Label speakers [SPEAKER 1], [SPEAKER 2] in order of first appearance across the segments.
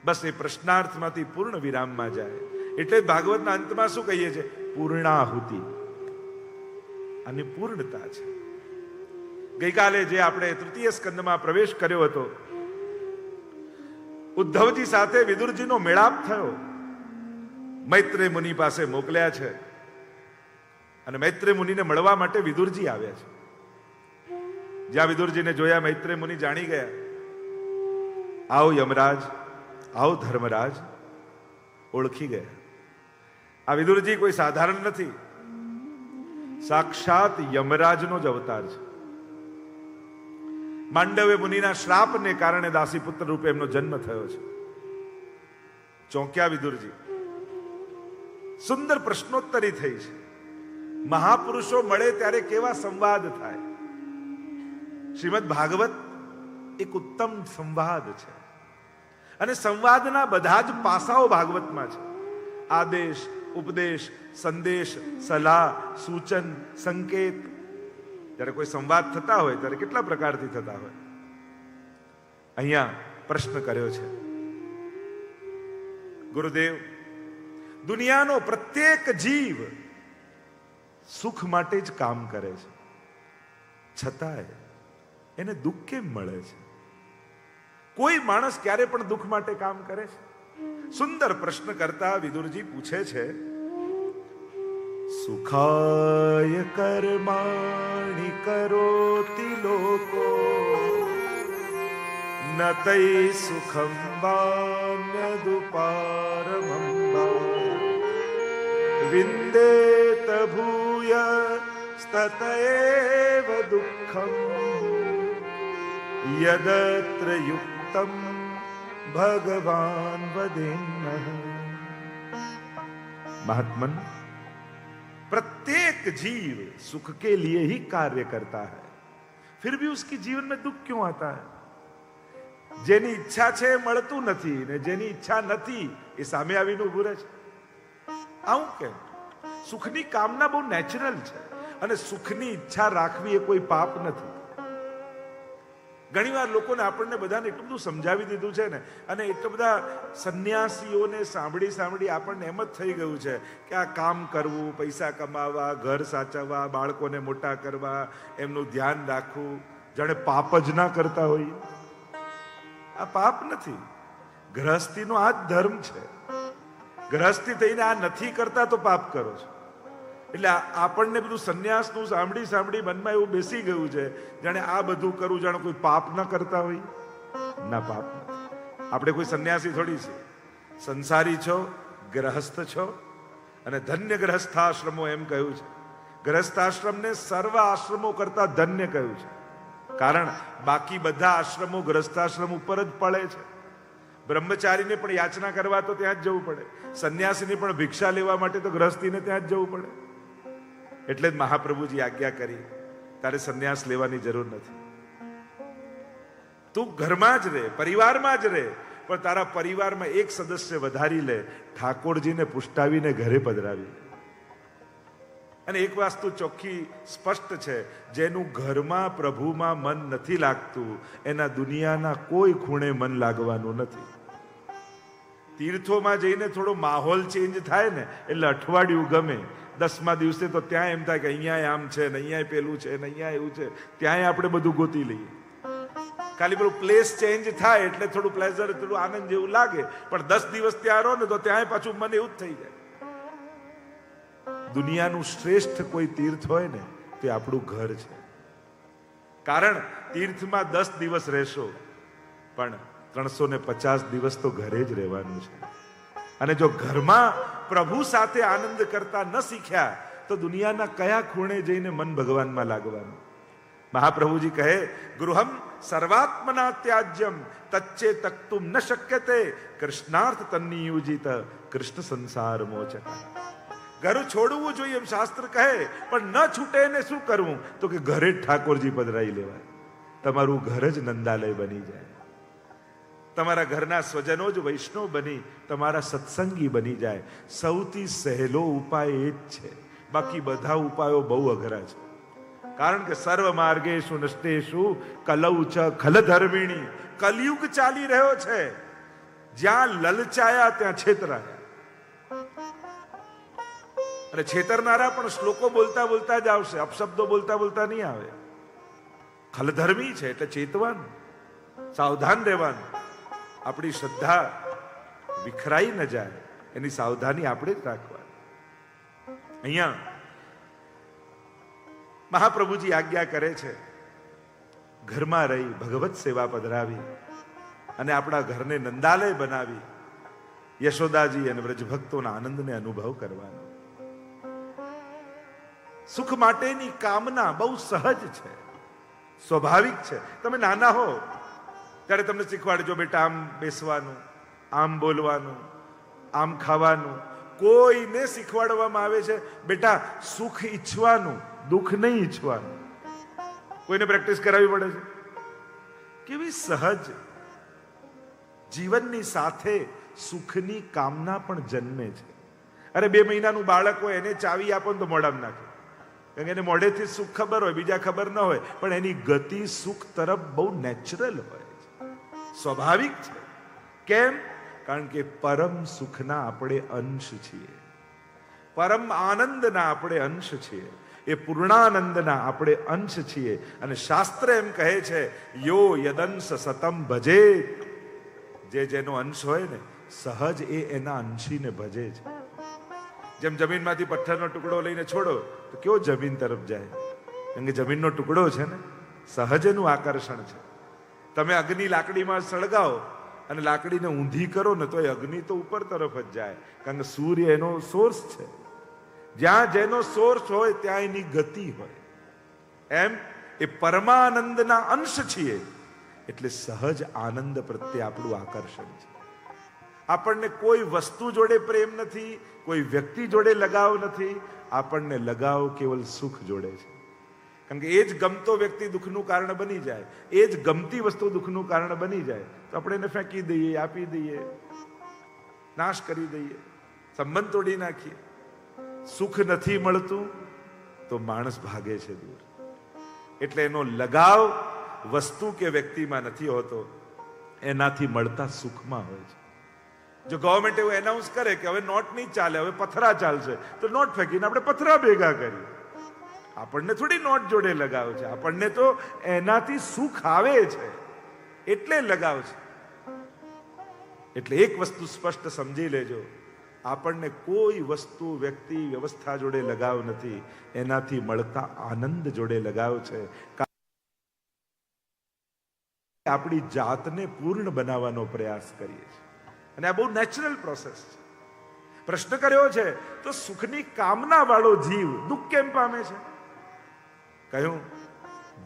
[SPEAKER 1] બસ એ પ્રશ્નાર્થમાંથી પૂર્ણ વિરામમાં જાય. એટલે ભાગવતના અંતમાં શું કહીએ છીએ? પૂર્ણાહુતિ. આની પૂર્ણતા છે. ગઈકાલે જે આપણે તૃતીય સ્કંદમાં પ્રવેશ કર્યો હતો, ઉદ્ધવજી સાથે વિદુરજીનો મેળાપ થયો. મૈત્રેય મુનિ પાસે મોકલ્યા છે અને મૈત્રેય મુનિને મળવા માટે વિદુરજી આવ્યા છે. જ્યાં વિદુરજીને જોયા મૈત્રેય મુનિ જાણી ગયા, આવો યમરાજ, આવો ધર્મરાજ, ઓળખી ગયા. આ વિદુરજી કોઈ સાધારણ નથી, સાક્ષાત યમરાજનો જ અવતાર છે. માંડવ્ય મુનિના શ્રાપને કારણે દાસીપુત્ર રૂપે એમનો જન્મ થયો છે. ચોંક્યા વિદુરજી. સુંદર પ્રશ્નોત્તરી થઈ છે. મહાપુરુષો મળે ત્યારે કેવા સંવાદ થાય. શ્રીમદ ભાગવત એક ઉત્તમ સંવાદ છે અને સંવાદના બધા જ પાસાઓ ભાગવતમાં છે. આદેશ, ઉપદેશ, સંદેશ, સલાહ, સૂચન, સંકેત. જ્યારે કોઈ સંવાદ થતા હોય ત્યારે કેટલા પ્રકારથી થતા હોય. અહીંયા પ્રશ્ન કર્યો છે ગુરુદેવ, દુનિયાનો પ્રત્યેક જીવ સુખ માટે જ કામ કરે છે, છતાંય એને દુઃખ કેમ મળે છે? કોઈ માણસ ક્યારે પણ દુઃખ માટે કામ કરે છે? સુંદર પ્રશ્ન કરતા વિદુરજી પૂછે છે, સુખાય કર્માણિ કરોતિ લોકો ન તૈ સુખમ વાન્યદુપારમં વિંદેત ભૂય સ્તતએવ દુઃખમ યદત્ર યુક્તમ भगवान वदेन्नः. महात्मन, प्रत्येक जीव सुख के लिए ही कार्य करता है, फिर भी उसके जीवन में दुख क्यों आता है? જેની ઈચ્છા છે મળતું નથી ને જેની ઈચ્છા નથી એ સામે આવીને ઉભું રહે છે. આવું કેમ? સુખની કામના બહુ નેચરલ છે અને સુખની ઈચ્છા રાખવી એ કોઈ પાપ નથી. ઘણી વાર લોકોને આપણને બધાને એટલું બધું સમજાવી દીધું છે ને, અને એટલા બધા સંન્યાસીઓને સાંભળી આપણને એમ જ થઈ ગયું છે કે આ કામ કરવું, પૈસા કમાવા, ઘર સાચવવા, બાળકોને મોટા કરવા, એમનું ધ્યાન રાખવું, જાણે પાપ જ ના કરતા હોય. આ પાપ નથી. ગ્રહસ્થીનો આ જ ધર્મ છે. ગ્રહસ્થી થઈને આ નથી કરતા તો પાપ કરો છો. એટલે આપણને બધું સંન્યાસનું સાંભળી મનમાં એવું બેસી ગયું છે જાણે આ બધું કરવું જાણે કોઈ પાપ ન કરતા હોય. ના, પાપ નથી. આપણે કોઈ સંન્યાસી થોડી છે. સંસારી છો, ગ્રહસ્થ છો, અને ધન્ય ગ્રહસ્થાશ્રમો એમ કહ્યું છે. ગ્રહસ્થાશ્રમને સર્વ આશ્રમો કરતા ધન્ય કહ્યું છે. કારણ બાકી બધા આશ્રમો ગ્રહસ્થાશ્રમ ઉપર જ પડે છે. બ્રહ્મચારીને પણ યાચના કરવા તો ત્યાં જ જવું પડે, સંન્યાસીને પણ ભિક્ષા લેવા માટે તો ગ્રહસ્થીને ત્યાં જ જવું પડે. એટલે જ મહાપ્રભુજી આજ્ઞા કરી, તારે સંન્યાસ લેવાની જરૂર નથી. તું ઘરમાં જ રહે, પરિવારમાં જ રહે, પણ તારા પરિવારમાં એક સદસ્ય વધારી લે, ઠાકોરજીને પુષ્ટાવીને ઘરે પધરાવી. અને એક વસ્તુ ચોખ્ખી સ્પષ્ટ છે, જેનું ઘરમાં પ્રભુમાં મન નથી લાગતું એના દુનિયાના કોઈ ખૂણે મન લાગવાનું નથી. તીર્થોમાં જઈને થોડો માહોલ ચેન્જ થાય ને એટલે અઠવાડિયું ગમે. 10મા દિવસે તો ત્યાં એમ થાય કે અહીંયા આમ છે ને અહીંયા પેલું છે ને અહીંયા એવું છે, ત્યાં આપણે બધું ગોતી લઈએ. ખાલી પેલું પ્લેસ ચેન્જ થાય એટલે થોડું પ્લેઝર, થોડું આનંદ જેવું લાગે, પણ 10 દિવસ ત્યાં રહો ને તો ત્યાં પાછું મન એવું જ થઈ જાય. દુનિયાનું શ્રેષ્ઠ કોઈ તીર્થ હોય ને તે આપણું ઘર છે. કારણ તીર્થમાં 10 દિવસ રહેશો પણ 350 દિવસ તો ઘરે જ રહેવાનું છે. અને જો ઘરમાં પ્રભુ સાથે આનંદ કરતા ન શીખ્યા તો દુનિયાના કયા ખૂણે જઈને મન ભગવાનમાં લાગવાનું? મહાપ્રભુજી કહે, ગૃહમ સર્વાત્મના ત્યાજ્યમ તચ્ચે તક્તુમ ન શક્યતે કૃષ્ણાર્થ તન્નિયુજિત કૃષ્ણ સંસાર મોચક. ઘર છોડવું જોઈએ એમ શાસ્ત્ર કહે, પણ ન છૂટે ને શું કરવું? તો કે ઘરે જ ઠાકોરજી પધરાઈ લેવાય. તમારું ઘર જ નંદાલય બની જાય. તમારા ઘરના સ્વજનો જ વૈષ્ણવ બની તમારા સત્સંગી બની જાય. સૌથી સહેલો ઉપાય એ જ છે. બાકી બધા ઉપાયો બહુ અઘરા છે. કારણ કે સર્વ માર્ગેષુ નષ્ટેષુ કલૌ ચ ખલ ધર્મિણી. કલયુગ ચાલી રહ્યો છે. જ્યાં લલચાયા ત્યાં છેતરાયા. અને છેતરનારા પણ શ્લોકો બોલતા બોલતા જ આવશે, અપશબ્દો બોલતા બોલતા નહીં આવે. ખલધર્મી છે એટલે ચેતવાનું, સાવધાન રહેવાનું. આપણી શ્રદ્ધા વિખરાઈ ન જાય એની સાવધાની આપણે જ રાખવાની. અહીંયા મહાપ્રભુજી આજ્ઞા કરે છે, ઘરમાં રહી ભગવત સેવા પધરાવી અને આપણા ઘરને નંદાલય બનાવી યશોદાજી અને વ્રજભક્તોના આનંદને અનુભવ કરવાનો. સુખ માટેની કામના બહુ સહજ છે, સ્વાભાવિક છે. તમે નાના હો ત્યારે તમને શીખવાડજો, બેટા આમ બેસવાનું, આમ બોલવાનું, આમ ખાવાનું. કોઈને શીખવાડવામાં આવે છે, બેટા સુખ ઈચ્છવાનું, દુઃખ નહીં ઈચ્છવાનું. કોઈને પ્રેક્ટિસ કરાવવી પડે છે. કેવી સહજ. જીવનની સાથે સુખની કામના પણ જન્મે છે. અરે 2 મહિનાનું બાળક હોય, એને ચાવી આપો ને તો મોઢામાં નાખે, કારણ કે એને મોઢેથી સુખ ખબર હોય, બીજા ખબર ન હોય, પણ એની ગતિ સુખ તરફ બહુ નેચરલ હોય છે, સ્વાભાવિક છે. કેમ? કારણ કે પરમ સુખના આપણે અંશ છીએ, પરમ આનંદના આપણે અંશ છીએ, એ પૂર્ણાનંદના આપણે અંશ છીએ. અને શાસ્ત્ર એમ કહે છે, યો યદંશ સતમ ભજે. જે જેનો અંશ હોય ને સહજ એ એના અંશીને ભજે છે. જેમ જમીનમાંથી પથ્થરનો ટુકડો લઈને છોડો તો કેવો જમીન તરફ જાય, કારણ કે જમીનનો ટુકડો છે ને, સહજ એનું આકર્ષણ છે. તમે અગ્નિ લાકડીમાં સળગાવો અને લાકડીને ઊંધી કરો ને તો એ અગ્નિ તો ઉપર તરફ જ જાય, કારણ કે સૂર્ય એનો સોર્સ છે. જ્યાં જેનો સોર્સ હોય ત્યાં એની ગતિ હોય. એમ એ પરમાનંદના અંશ છીએ એટલે સહજ આનંદ પ્રત્યે આપણું આકર્ષણ છે. આપણને કોઈ વસ્તુ જોડે પ્રેમ નથી, કોઈ વ્યક્તિ જોડે લગાવ નથી, આપણને લગાવ કેવલ સુખ જોડે છે. કારણ કે એ જ ગમતો વ્યક્તિ દુઃખનું કારણ બની જાય, એ જ ગમતી વસ્તુ દુઃખનું કારણ બની જાય તો આપણે એને ફેંકી દઈએ, આપી દઈએ, નાશ કરી દઈએ, સંબંધ તોડી નાખીએ. સુખ નથી મળતું તો માણસ ભાગે છે દૂર. એટલે એનો લગાવ વસ્તુ કે વ્યક્તિમાં નથી હોતો, એનાથી મળતા સુખમાં હોય છે. જો ગવર્મેન્ટ એવું એનાઉન્સ કરે કે હવે નોટ નહીં ચાલે, હવે પથરા ચાલશે, તો નોટ ફેંકીને આપણે પથરા ભેગા કરીએ. આપણને થોડી નોટ જોડે લગાવ છે, આપણને તો એનાથી સુખ આવે છે એટલે લગાવ છે. એટલે એક વસ્તુ સ્પષ્ટ સમજી લેજો, આપણને કોઈ વસ્તુ, વ્યક્તિ, વ્યવસ્થા જોડે લગાવ નથી, એનાથી મળતા આનંદ જોડે લગાવ છે. આપણી જાતને પૂર્ણ બનાવવાનો પ્રયાસ કરીએ છીએ અને આ બહુ નેચરલ પ્રોસેસ છે. પ્રશ્ન કર્યો છે તો સુખની કામના વાળો જીવ દુઃખ કેમ પામે છે? કહ્યું,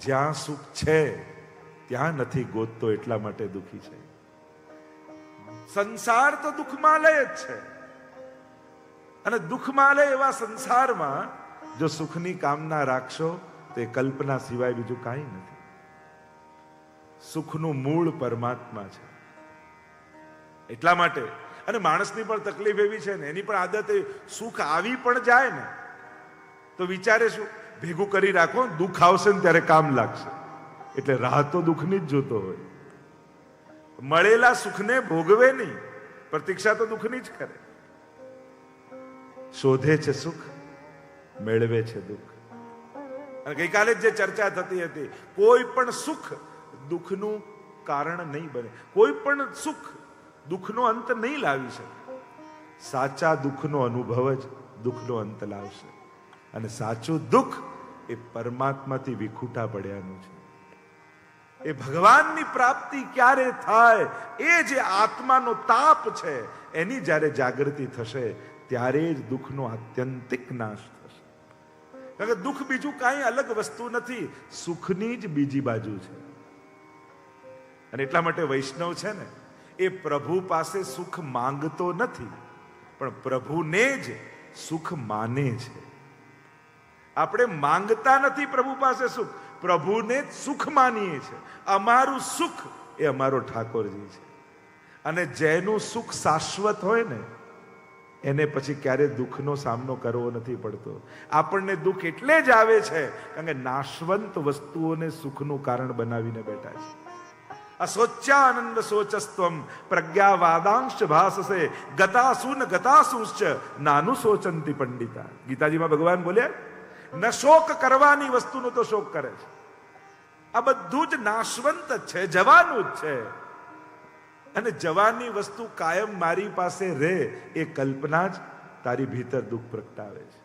[SPEAKER 1] જ્યાં સુખ છે ત્યાં નથી ગોતતો, એટલા માટે દુઃખી છે. સંસાર તો દુઃખમાલય જ છે અને દુઃખમાલય એવા સંસારમાં જો સુખની કામના રાખશો તો એ કલ્પના સિવાય બીજું કાંઈ નથી. સુખનું મૂળ પરમાત્મા છે. એટલા માટે અને માણસની પણ તકલીફ એવી છે ને, એની પણ આદત એ, સુખ આવી પણ જાય ને તો વિચારે શું, ભેગું કરી રાખો, દુઃખ આવશે ને ત્યારે કામ લાગશે. એટલે રાહ તો દુઃખની જ જોતો હોય. મળેલા સુખને ભોગવે નહીં, પ્રતીક્ષા તો દુઃખની જ કરે. શોધે છે સુખ, મેળવે છે દુઃખ. અને ગઈકાલે જે ચર્ચા થતી હતી, કોઈ પણ સુખ દુઃખનું કારણ નહીં બને, કોઈ પણ સુખ દુઃખનો અંત નહીં લાવી શકે. સાચા દુઃખનો અનુભવ જ દુઃખનો અંત લાવશે. અને સાચું દુઃખ એ પરમાત્માથી વિખૂટા પડ્યાનું છે. એ ભગવાનની પ્રાપ્તિ ક્યારે થાય, એ જે આત્માનો તાપ છે એની જ્યારે જાગૃતિ થશે ત્યારે જ દુઃખનો આત્યંતિક નાશ થશે. કારણ કે દુઃખ બીજું કાંઈ અલગ વસ્તુ નથી, સુખની જ બીજી બાજુ છે. અને એટલા માટે વૈષ્ણવ છે ને, એ પ્રભુ પાસે સુખ માંગતો નથી, પણ પ્રભુને જ સુખ માને છે. આપણે માંગતા નથી પ્રભુ પાસે સુખ, પ્રભુને જ સુખ માનીએ છીએ. અમારું સુખ એ અમારો ઠાકોરજી છે. અને જેનું સુખ શાશ્વત હોય ને એને પછી ક્યારે દુઃખનો સામનો કરવો નથી પડતો. આપણને દુઃખ એટલે જ આવે છે કારણ કે નાશવંત વસ્તુઓને સુખનું કારણ બનાવીને બેઠા છે. અશોચ્યાનંદ શોચસ્ત્વમ પ્રજ્ઞાવાદાંશ ભાસસે ગતાસુન ગતાસુશ્ચ નાનું શોચંતી પંડિતા. ગીતાજીમાં ભગવાન બોલ્યા, ન શોક કરવાની વસ્તુનો તો શોક કરે છે. આ બધું જ નાશવંત જ છે, જવાનું જ છે. અને જવાની વસ્તુ કાયમ મારી પાસે રહે એ કલ્પના જ તારી ભીતર દુઃખ પ્રગટાવે છે.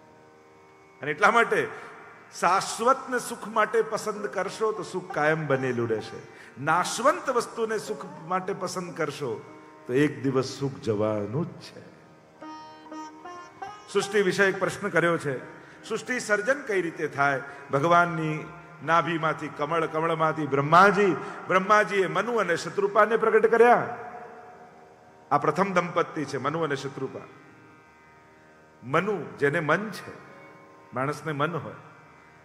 [SPEAKER 1] અને એટલા માટે શાશ્વત ને સુખ માટે પસંદ કરશો તો સુખ કાયમ બનેલું રહેશે. નાશવંત વસ્તુને સુખ માટે પસંદ કરશો તો એક દિવસ સુખ જવાનું જ છે. સૃષ્ટિ વિશે એક પ્રશ્ન કર્યો છે. સૃષ્ટિ સર્જન કઈ રીતે થાય? ભગવાનની નાભીમાંથી કમળ, કમળમાંથી બ્રહ્માજીએ મનુ અને શત્રુપાને પ્રગટ કર્યા. આ પ્રથમ દંપતી છે, મનુ અને શત્રુપા. મનુ જેને મન છે, માણસને મન હોય,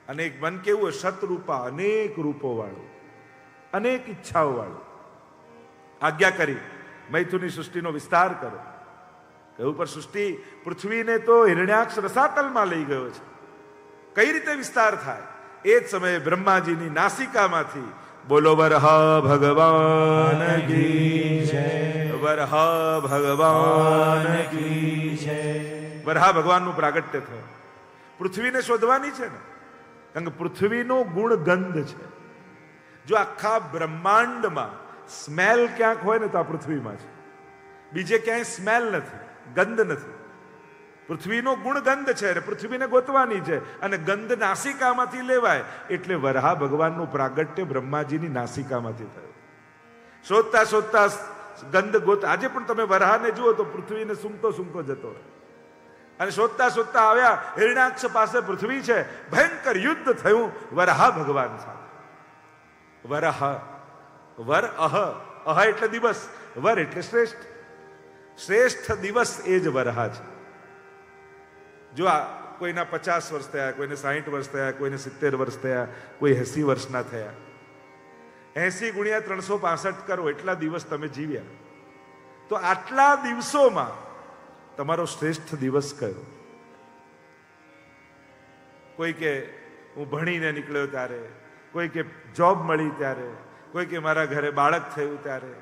[SPEAKER 1] અને એક મન કેવું હોય? શતરૂપા, અનેક રૂપો વાળું, અનેક ઈચ્છાઓ વાળું. આજ્ઞા કરી મૈથુની સૃષ્ટિનો વિસ્તાર કરો. કહ્યું પર સૃષ્ટિ પૃથ્વીને તો હિરણ્યાક્ષ રસાતલમાં લઈ ગયો છે. કઈ રીતે વિસ્તાર થાય? એ જ સમયે બ્રહ્માજીની નાસિકામાંથી બોલો વરહા ભગવાન કી જય, વરહા ભગવાન કી જય. વરહા ભગવાનનું પ્રાગટ્ય થયું. પૃથ્વીને શોધવાની છે ને, કારણ કે પૃથ્વીનો ગુણ ગંધ છે. જો આખા બ્રહ્માંડમાં સ્મેલ ક્યાંક હોય ને તો આ પૃથ્વીમાં છે. બીજે ક્યાંય સ્મેલ નથી, ગંધ નથી. પૃથ્વીનો ગુણ ગંધ છે અને પૃથ્વીને ગોતવાની છે, અને ગંધ નાસિકામાંથી લેવાય. એટલે વરહા ભગવાનનું પ્રાગટ્ય બ્રહ્માજીની નાસિકામાંથી થયું. શોધતા શોધતા ગંધ ગોત. આજે પણ તમે વરહાને જુઓ તો પૃથ્વીને સૂંઘતો સૂંઘતો જતો રહે. અને શોધતા શોધતા આવ્યા હિરણાક્ષ પાસે પૃથ્વી છે. ભયંકર યુદ્ધ થયું વરહા ભગવાન સાથે. વરહ, વર અહ એટલે દિવસ, વર એટલે શ્રેષ્ઠ. શ્રેષ્ઠ દિવસ એ જ વરહા છે. જો આ કોઈના 50 વર્ષ થયા, કોઈને 60 વર્ષ થયા, કોઈને 70 વર્ષ થયા, કોઈ 80 વર્ષના થયા. 80 ગુણ્યા 365 કરો એટલા દિવસ તમે જીવ્યા. તો આટલા દિવસોમાં તમારો શ્રેષ્ઠ દિવસ કયો? કોઈ કે હું ભણીને નીકળ્યો ત્યારે, કોઈ કે જોબ મળી ત્યારે, કોઈ કે મારા ઘરે બાળક થયું ત્યારે.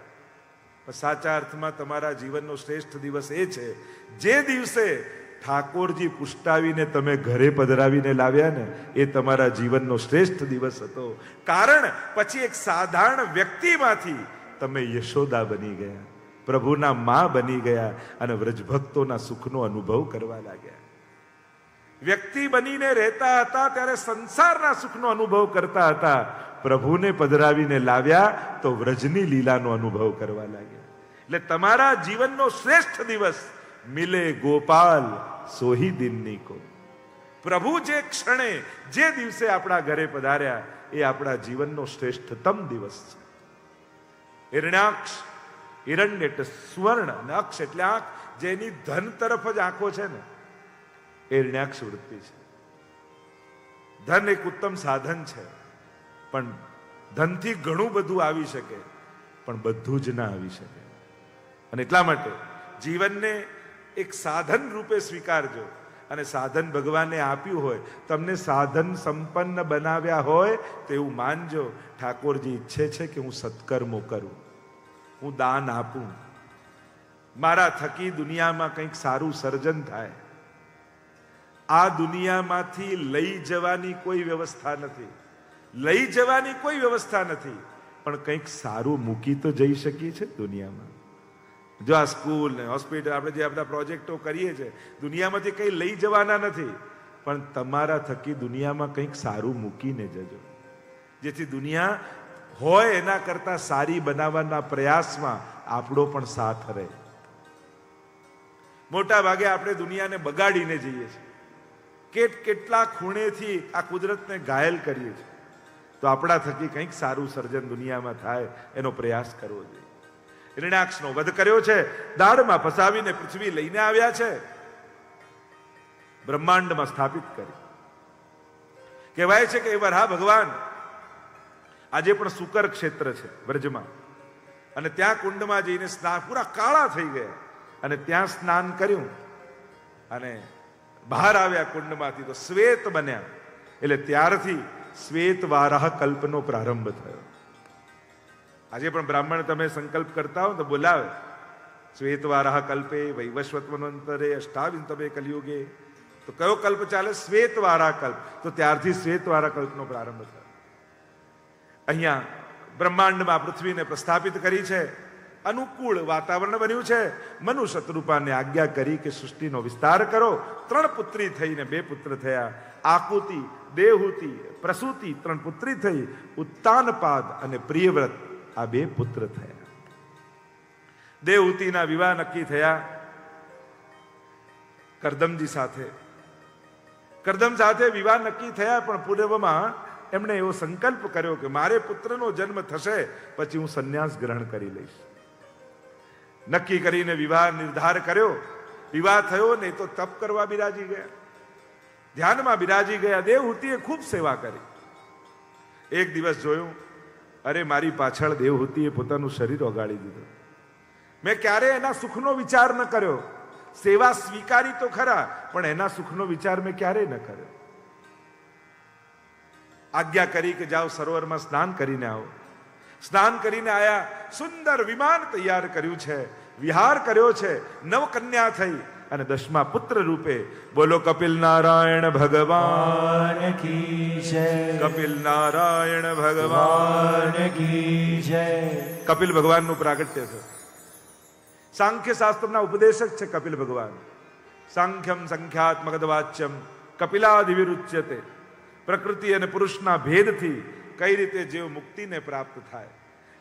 [SPEAKER 1] સાચા અર્થમાં તમારા જીવનનો શ્રેષ્ઠ દિવસ એ છે જે દિવસે ઠાકોરજી પુષ્ટાવીને તમે ઘરે પધરાવીને લાવ્યા ને, એ તમારા જીવનનો શ્રેષ્ઠ દિવસ હતો. કારણ પછી એક સાધારણ વ્યક્તિમાંથી તમે યશોદા બની ગયા, પ્રભુના માં બની ગયા અને વ્રજભક્તોના સુખનો અનુભવ કરવા લાગ્યા. વ્યક્તિ બનીને રહેતા હતા ત્યારે સંસારના સુખનો અનુભવ કરતા હતા. પ્રભુને પધરાવીને લાવ્યા તો વ્રજની લીલાનો અનુભવ કરવા લાગ્યા. એટલે તમારા જીવનનો શ્રેષ્ઠ દિવસ મિલે ગોપાલ સોહી દિનની કો. પ્રભુ જે ક્ષણે, જે દિવસે આપણા ઘરે પધાર્યા એ આપણા જીવનનો શ્રેષ્ઠતમ દિવસ છે. હિરણ્યાક્ષ, હિરણ્ય એટલે સુવર્ણ, અને અક્ષ એટલે આંખ. જેની ધન તરફ જ આંખો છે ને, એ હિરણ્યાક્ષ વૃત્તિ છે. ધન એક ઉત્તમ સાધન છે, પણ ધનથી ઘણું બધું આવી શકે, પણ બધું જ ના આવી શકે. અને એટલા માટે જીવનને એક સાધન રૂપે સ્વીકારજો. અને સાધન ભગવાને આપ્યું હોય, તમને સાધન સંપન્ન બનાવ્યા હોય તો એવું માનજો, ઠાકોરજી ઈચ્છે છે કે હું સત્કર્મો કરું, હું દાન આપું, મારા થકી દુનિયામાં કંઈક સારું સર્જન થાય. આ દુનિયામાંથી લઈ જવાની કોઈ વ્યવસ્થા નથી, લઈ જવાની કોઈ વ્યવસ્થા નથી, પણ કંઈક સારું મૂકી તો જઈ શકીએ છે દુનિયામાં. જો આ સ્કૂલ ને હોસ્પિટલ, આપણે જે બધા પ્રોજેક્ટો કરીએ છીએ, દુનિયામાંથી કંઈ લઈ જવાના નથી, પણ તમારા થકી દુનિયામાં કંઈક સારું મૂકીને જજો, જેથી દુનિયા હોય એના કરતા સારી બનાવવાના પ્રયાસમાં આપણો પણ સાથ રહે. મોટા ભાગે આપણે દુનિયાને બગાડીને જઈએ છીએ, કેટલા ખૂણેથી આ કુદરતને ઘાયલ કરીએ છીએ. તો આપણા થકી કંઈક સારું સર્જન દુનિયામાં થાય એનો પ્રયાસ કરવો જોઈએ. હિરણ્યાક્ષનો વધ કર્યો છે, દાળમાં ફસાવીને પૃથ્વી લઈને આવ્યા છે, બ્રહ્માંડમાં સ્થાપિત કરી. કહેવાય છે કે એ વરહા ભગવાન આજે પણ સુકર ક્ષેત્ર છે વ્રજમાં, અને ત્યાં કુંડમાં જઈને સ્નાન, પૂરા કાળા થઈ ગયા, અને ત્યાં સ્નાન કર્યું અને બહાર આવ્યા કુંડમાંથી તો શ્વેત બન્યા. એટલે ત્યારથી શ્વેત વારાહ કલ્પનો પ્રારંભ થયો. આજે પણ બ્રાહ્મણ તમે સંકલ્પ કરતા હો તો બોલાવે, શ્વેતવારાહ કલ્પે વૈવસ્વતમન્વંતરે અષ્ટાવિંતમે કલયુગે. તો કયો કલ્પ ચાલે? શ્વેતવારા કલ્પ. તો ત્યારથી શ્વેતવારા કલ્પનો પ્રારંભ થયો. અહીંયા બ્રહ્માંડમાં પૃથ્વીને પ્રસ્થાપિત કરી છે, અનુકૂળ વાતાવરણ બન્યું છે. મનુ શત્રુપાને આજ્ઞા કરી કે સૃષ્ટિનો વિસ્તાર કરો. 3 પુત્રી થઈને 2 પુત્ર થયા. આકુતિ, દેવહૂતિ, પ્રસૂતિ 3 પુત્રી થઈ. ઉત્તાનપાદ અને પ્રિયવ્રત આ 2 પુત્ર થયા. દેવહૂતિના વિવાહ નક્કી થયા કરદમજી સાથે. કરદમ સાથે વિવાહ નક્કી થયા, પણ પૂર્વમાં એમણે એવો સંકલ્પ કર્યો કે મારે પુત્રનો જન્મ થશે પછી હું સંન્યાસ ગ્રહણ કરી લઈશ. નક્કી કરીને વિવાહ નિર્ધાર કર્યો. વિવાહ થયો ને તો તપ કરવા બિરાજી ગયા, ધ્યાનમાં બિરાજી ગયા. દેવહૂતિએ ખૂબ સેવા કરી. એક દિવસ જોયું, અરે મારી પાછળ દેવહૂતિએ પોતાનું શરીર ઓગાળી દીધું. મેં ક્યારે એના સુખનો વિચાર ન કર્યો. સેવા સ્વીકારી તો ખરા, પણ એના સુખનો વિચાર મેં ક્યારેય ન કર્યો. આજ્ઞા કરી કે જાઓ સરોવરમાં સ્નાન કરીને આવો. સ્નાન કરીને આયા. સુંદર વિમાન તૈયાર કર્યું છે, વિહાર કર્યો છે. 9 કન્યા થઈ અને 10મા પુત્ર રૂપે બોલો કપિલ નારાયણ ભગવાન કી જય. કપિલ નારાયણ ભગવાન કી જય. કપિલ ભગવાનનું પ્રાગટ્ય છે. સાંખ્ય શાસ્ત્રના ઉપદેશક છે કપિલ ભગવાન. સાંખ્યમ સંખ્યાત્મકવાચ્યમ કપિલાદિવિરુચ્યતે. પ્રકૃતિ અને પુરુષના ભેદથી કઈ રીતે જીવ મુક્તિને પ્રાપ્ત થાય,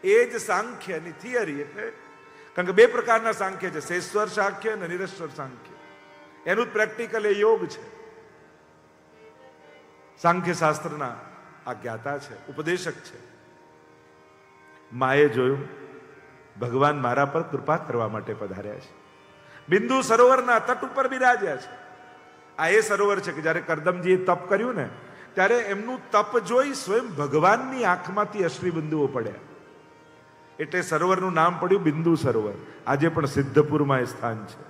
[SPEAKER 1] એ જ સાંખ્યની થિયરી. એટલે કારણ કે 2 પ્રકારના સાંખ્ય છે, શેશ્વર સાંખ્ય અને નિરશ્વર સાંખ્ય. એનું જ પ્રેક્ટિકલ એ યોગ છે. સાંખ્ય શાસ્ત્રના આ જ્ઞાતા છે, ઉપદેશક છે. માએ જોયું ભગવાન મારા પર કૃપા કરવા માટે પધાર્યા છે. બિંદુ સરોવરના તટ ઉપર બિરાજ્યા છે. આ એ સરોવર છે કે જ્યારે કરદમજીએ તપ કર્યું ને ત્યારે એમનું તપ જોઈ સ્વયં ભગવાનની આંખમાંથી અશ્રી બિંદુઓ પડ્યા. એટલે સરોવરનું નામ પડ્યું બિંદુ સરોવર. આજે પણ સિદ્ધપુરમાં એ સ્થાન છે.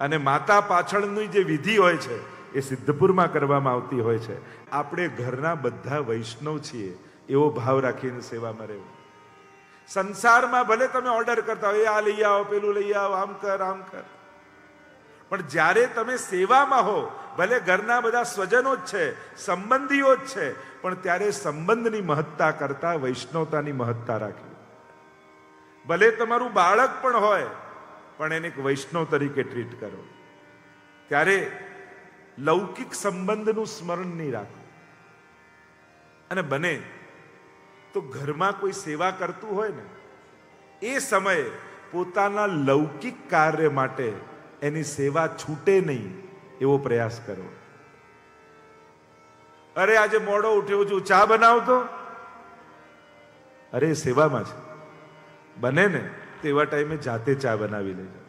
[SPEAKER 1] અને માતા પાછળની જે વિધિ હોય છે એ સિદ્ધપુરમાં કરવામાં આવતી હોય છે. આપણે ઘરના બધા વૈષ્ણવ છીએ એવો ભાવ રાખીને સેવામાં રહેવું. સંસારમાં ભલે તમે ઓર્ડર કરતા હોય, આ લઈ આવો, પેલું લઈ આવો, આમ કર આમ કર, પણ જ્યારે તમે સેવામાં હો, ભલે ઘરના બધા સ્વજનો જ છે, સંબંધીઓ જ છે, પણ ત્યારે સંબંધની મહત્તા કરતા વૈષ્ણવતાની મહત્તા રાખવી. ભલે તમારું બાળક પણ હોય, પણ એને એક વૈષ્ણવ તરીકે ટ્રીટ કરો. ત્યારે લૌકિક સંબંધનું સ્મરણ નહીં રાખો. અને બને તો ઘરમાં કોઈ સેવા કરતું હોય ને એ સમયે પોતાના લૌકિક કાર્ય માટે એની સેવા છૂટે નહીં એવો પ્રયાસ કરો. અરે આજે મોડો ઉઠ્યો છું, ચા બનાવતો. અરે સેવામાં છે, બને ને તેવા ટાઈમે જાતે ચા બનાવી લેજો.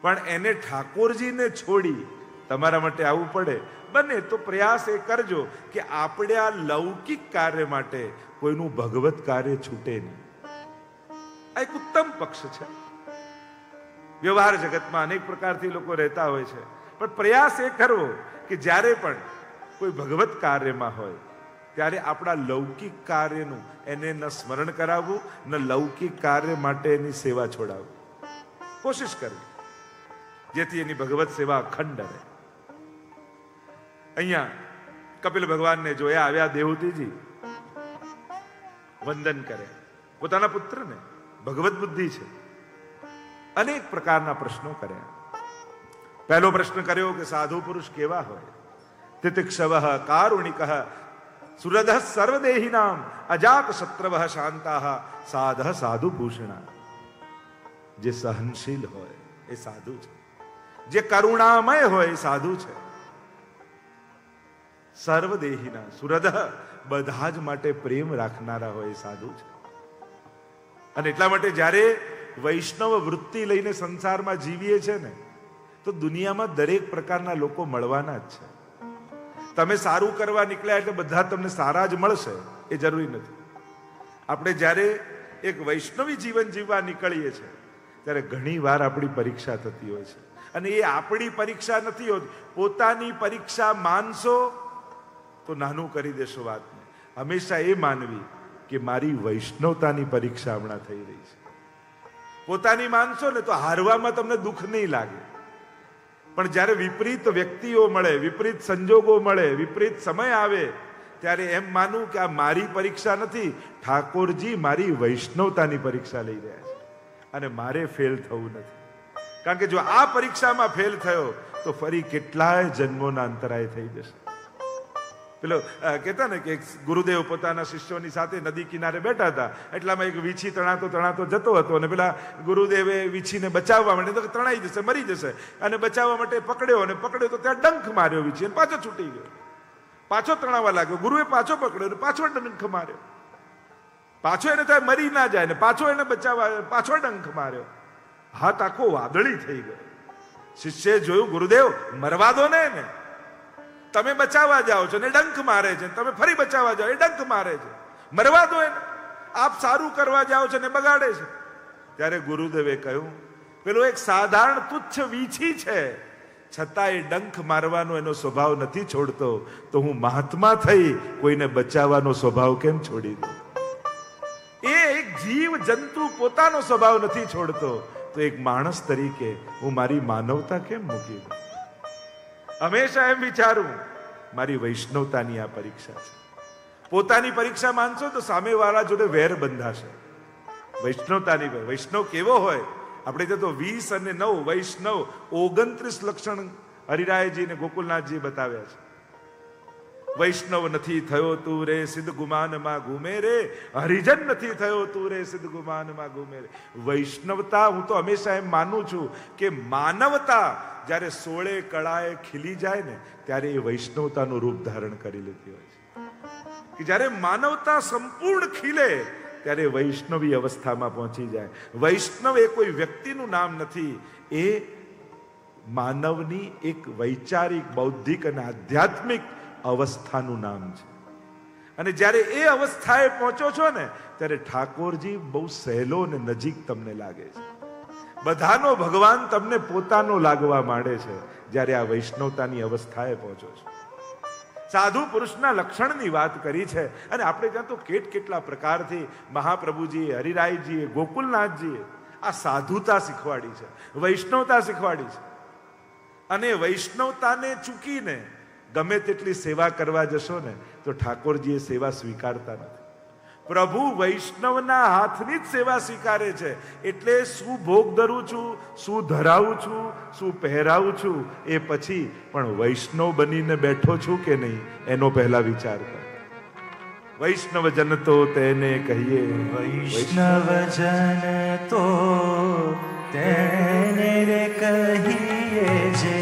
[SPEAKER 1] પણ એને ઠાકોરજીને છોડી તમારા માટે આવવું પડે. બને તો પ્રયાસ એ કરજો કે આપણે આ લૌકિક કાર્ય માટે કોઈનું ભગવત કાર્ય છૂટે નહીં. આ એક ઉત્તમ પક્ષ છે. વ્યવહાર જગતમાં અનેક પ્રકારથી લોકો રહેતા હોય છે, પણ પ્રયાસ એ કરવો કે જ્યારે પણ કોઈ ભગવત કાર્યમાં હોય ત્યારે આપણા લૌકિક કાર્યનું એને ન સ્મરણ કરાવવું, ન લૌકિક કાર્ય માટે એની સેવા છોડાવવું. કોશિશ કરવી જેથી એની ભગવત સેવા અખંડ રહે. અહીંયા કપિલ ભગવાનને જોયા આવ્યા દેવહૂતિજી, વંદન કરે પોતાના પુત્રને. ભગવત બુદ્ધિ છે. અનેક પ્રકારના પ્રશ્નો કર્યા. પહેલો પ્રશ્ન કર્યો કે સાધુ પુરુષ કેવા હોય? તિતિક્ષવઃ કારુણિકઃ સુરદઃ સર્વદેહિનામ અજાત શત્રવઃ શાંતાઃ સાધઃ સાધુ ભૂષણા. જે સહનશીલ હોય એ સાધુ છે. જે કરુણામય હોય એ સાધુ છે. સર્વદેહિના સુરદઃ બધા જ માટે પ્રેમ રાખનારા હોય એ સાધુ છે. અને એટલા માટે જ્યારે વૈષ્ણવ વૃત્તિ લઈને સંસારમાં જીવીએ છે ને તો દુનિયામાં દરેક પ્રકારના લોકો મળવાના જ છે. તમે સારું કરવા નીકળ્યા એટલે બધા તમને સારા જ મળશે એ જરૂરી નથી. આપણે જ્યારે એક વૈષ્ણવી જીવન જીવવા નીકળીએ છીએ ત્યારે ઘણી વાર આપણી પરીક્ષા થતી હોય છે. અને એ આપણી પરીક્ષા નથી હોતી. પોતાની પરીક્ષા માનશો તો નાનું કરી દેશો વાતને. હંમેશા એ માનવી કે મારી વૈષ્ણવતાની પરીક્ષા હમણાં થઈ રહી છે. પોતાની માનશો ને તો હારવામાં તમને દુઃખ નહીં લાગે, પણ જ્યારે વિપરીત વ્યક્તિઓ મળે, વિપરીત સંજોગો મળે, વિપરીત સમય આવે, ત્યારે એમ માનું કે આ મારી પરીક્ષા નથી, ઠાકોરજી મારી વૈષ્ણવતાની પરીક્ષા લઈ રહ્યા છે અને મારે ફેલ થવું નથી. કારણ કે જો આ પરીક્ષામાં ફેલ થયો તો ફરી કેટલાય જન્મોના અંતરાય થઈ જશે. પેલો કહેતા ને કે ગુરુદેવ પોતાના શિષ્યોની સાથે નદી કિનારે બેઠા હતા, એટલામાં એક વીછી તણાતો જતો હતો અને પેલા ગુરુદેવે વીછીને બચાવવા માટે તો તણાઈ જશે, મરી જશે, અને બચાવવા માટે પકડ્યો તો ત્યાં ડંખ માર્યો વીછી અને પાછો છૂટી ગયો. પાછો તણાવવા લાગ્યો, ગુરુએ પાછો પકડ્યો અને પાછો ડંખ માર્યો. પાછો એને થાય મરી ના જાય ને પાછો એને બચાવવા, પાછો ડંખ માર્યો. હાથ આખો વાદળી થઈ ગયો. શિષ્યએ જોયું, ગુરુદેવ મરવા દો ને એને, તમે બચાવવા જાઓ છો ને ડંખ મારે છે, તમે ફરી બચાવવા જાઓ એ ડંખ મારે છે, મરવા દો એને, આપ સારું કરવા જાઓ છો ને બગાડે છે. ત્યારે ગુરુદેવે કહ્યું, પેલો એક સાધારણ તુચ્છ વીછી છે, છતાં એ ડંખ મારવાનો એનો સ્વભાવ નથી છોડતો, તો હું મહાત્મા થઈ કોઈને બચાવવાનો સ્વભાવ કેમ છોડી દઉં? એ એક જીવ જંતુ પોતાનો સ્વભાવ નથી છોડતો, તો એક માણસ તરીકે હું મારી માનવતા કેમ મૂકી દઉં? હંમેશા એમ વિચારું, મારી વૈષ્ણવતાની આ પરીક્ષા છે. પોતાની પરીક્ષા માનશો તો સામેવાળા જોડે વેર બંધાશે. વૈષ્ણવતાની, વૈષ્ણવ કેવો હોય? આપણે તો 20 અને 9 વૈષ્ણવ 29 લક્ષણ હરિરાયજી ને ગોકુલનાથજી બતાવ્યા છે. વૈષ્ણવ નથી થયો તું રે સિદ્ધ ગુમાનમાં ઘૂમે રે, હરિજન નથી થયો તું રે સિદ્ધ ગુમાનમાં ઘૂમે રે. વૈષ્ણવતા, હું તો હંમેશા એમ માનું છું કે માનવતા જ્યારે 16 કળાએ ખીલી જાય ને ત્યારે એ વૈષ્ણવતાનું રૂપ ધારણ કરી લેતી હોય છે. કે જ્યારે માનવતા સંપૂર્ણ ખીલે ત્યારે વૈષ્ણવી અવસ્થામાં પહોંચી જાય. વૈષ્ણવ એ કોઈ વ્યક્તિનું નામ નથી, એ માનવની એક વૈચારિક, બૌદ્ધિક અને આધ્યાત્મિક અવસ્થાનું નામ છે. અને જ્યારે એ અવસ્થાએ પહોંચો છો ને ત્યારે ઠાકોરજી બહુ સહેલો અને નજીક તમને લાગે છે. બધાનો ભગવાન તમને પોતાનો લાગવા માંડે છે જ્યારે આ વૈષ્ણવતાની અવસ્થાએ પહોંચો છો. સાધુ પુરુષના લક્ષણની વાત કરી છે, અને આપણે ત્યાં તો કેટલા પ્રકારથી મહાપ્રભુજીએ, હરિરાયજીએ, ગોકુલનાથજીએ આ સાધુતા શીખવાડી છે, વૈષ્ણવતા શીખવાડી છે. અને વૈષ્ણવતાને ચૂકીને ગમે તેટલી સેવા કરવા જશો ને તો ઠાકોરજી એ સેવા સ્વીકારતા નથી. પ્રભુ વૈષ્ણવના હાથની જ સેવા સ્વીકારે છે. એટલે શું ભોગ ધરું છું, શું ધરાવું છું, શું પહેરાવું છું, એ પછી પણ વૈષ્ણવ બનીને બેઠો છું કે નહીં એનો પહેલા વિચાર કર. વૈષ્ણવ જન તો તેને કહીએ,
[SPEAKER 2] વૈષ્ણવ જન તો તેને રે કહીએ, જે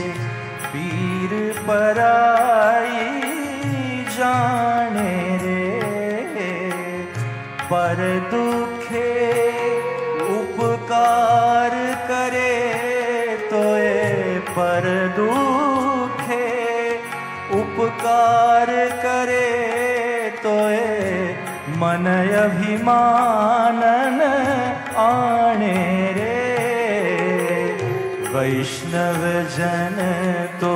[SPEAKER 2] પીર પરાઈ જાણે રે, પર દુખે ઉપકાર કરે તો એ પર દુખે ઉપકાર કરે તો એ મન અભિમાનન આણે રે. વૈષ્ણવ જન તો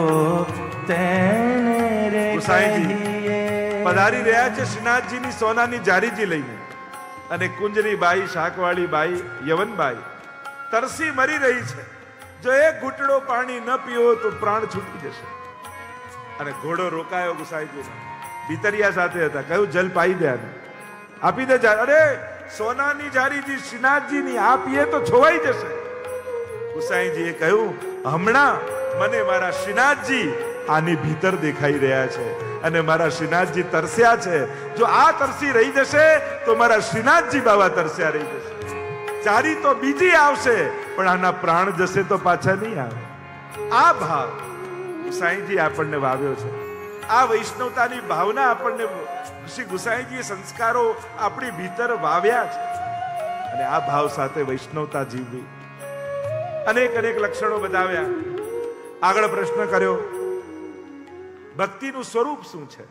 [SPEAKER 2] તેને રે કહીએ.
[SPEAKER 1] પધારી રહ્યા છે શ્રીનાથજીની સોનાની જારીજી લઈને, અને કુંજની બાઈ, શાકવાળી બાઈ, યવનબાઈ તરસી મરી રહી છે. જો એક ઘૂંટડો પાણી ન પીવો તો પ્રાણ છૂટી જશે. અને ઘોડો રોકાયો ગુસાઈજીનો, ભીતરિયા સાથે હતા, કહ્યું જલ પાઈ દે, આપી દે. અરે સોનાની જારીજી શ્રીનાથજીની, આ પીએ તો છોવાઈ જશે. ગુસાઈજીએ કહ્યું, હમણાં મને મારા શ્રીનાથજી આની ભીતર દેખાઈ રહ્યા છે અને મારા શ્રીનાથજી તરસ્યા છે. જો આ તરસી રહી જશે તો મારા શ્રીનાથજી બાવા તરસ્યા રહી જશે. ચારી તો બીજી આવશે પણ આના પ્રાણ જશે તો પાછા નહીં આવે. આ ભાવ ગુસાઈજી આપણને વાવ્યો છે. આ વૈષ્ણવતાની ભાવના આપણને શ્રી ગુસાઈજીએ સંસ્કારો આપણી ભીતર વાવ્યા છે, અને આ ભાવ સાથે વૈષ્ણવતા જીવવી. અનેક લક્ષણો બતાવ્યા. આગળ પ્રશ્ન કર્યો, ભક્તિનું સ્વરૂપ શું છે?